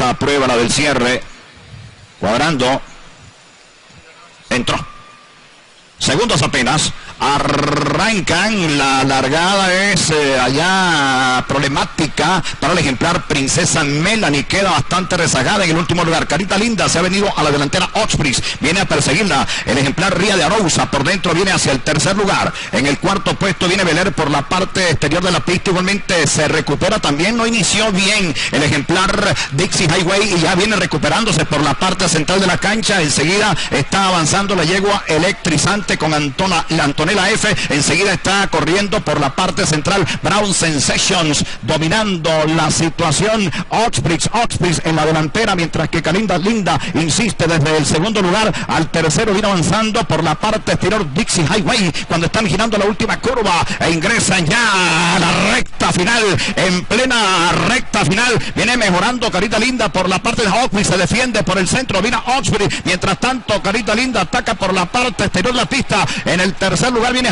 esta prueba, la del cierre. Cuadrando. Entró. Segundos apenas. Arrancan. La largada es allá problemática para el ejemplar Princesa Melanie. Queda bastante rezagada en el último lugar. Carita Linda se ha venido a la delantera. Oxbridge viene a perseguirla. El ejemplar Ría de Arousa por dentro viene hacia el tercer lugar. En el cuarto puesto viene Veler por la parte exterior de la pista. Igualmente se recupera también. No inició bien el ejemplar Dixie Highway y ya viene recuperándose por la parte central de la cancha. Enseguida está avanzando la yegua electrizante con la Antonella F. Enseguida está corriendo por la parte central Brown Sensations, dominando la situación. Oxbridge en la delantera, mientras que Carita Linda insiste desde el segundo lugar al tercero. Viene avanzando por la parte exterior Dixie Highway cuando están girando la última curva e ingresan ya a la recta final. En plena recta final viene mejorando Carita Linda por la parte de Oxbridge, se defiende por el centro, viene Oxbridge, mientras tanto Carita Linda ataca por la parte exterior de la pista. En el tercer lugar viene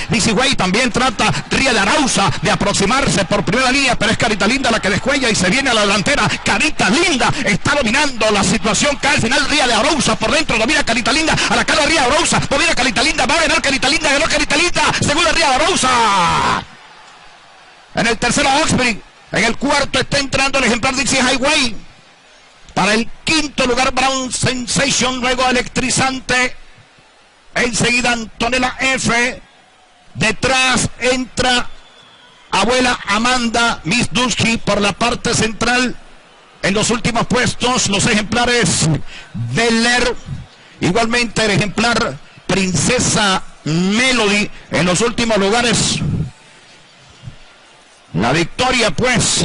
Dixie Way, también trata Ría de Arousa de aproximarse por primera línea, pero es Carita Linda la que descuella y se viene a la delantera. Carita Linda está dominando la situación, cae al final Ría de Arousa por dentro, domina Carita Linda, a la cara de Ría de Arousa, domina Carita Linda, va a ganar Carita Linda, ganó Carita Linda, segunda Ría de Arousa. En el tercero Oxbridge, en el cuarto está entrando el ejemplar Dixie Highway. Para el quinto lugar Brown Sensation, luego electrizante. Enseguida Antonella F. Detrás entra Abuela Amanda, Miss Dusky por la parte central. En los últimos puestos los ejemplares Veler. Igualmente el ejemplar Princesa Melody en los últimos lugares. La victoria pues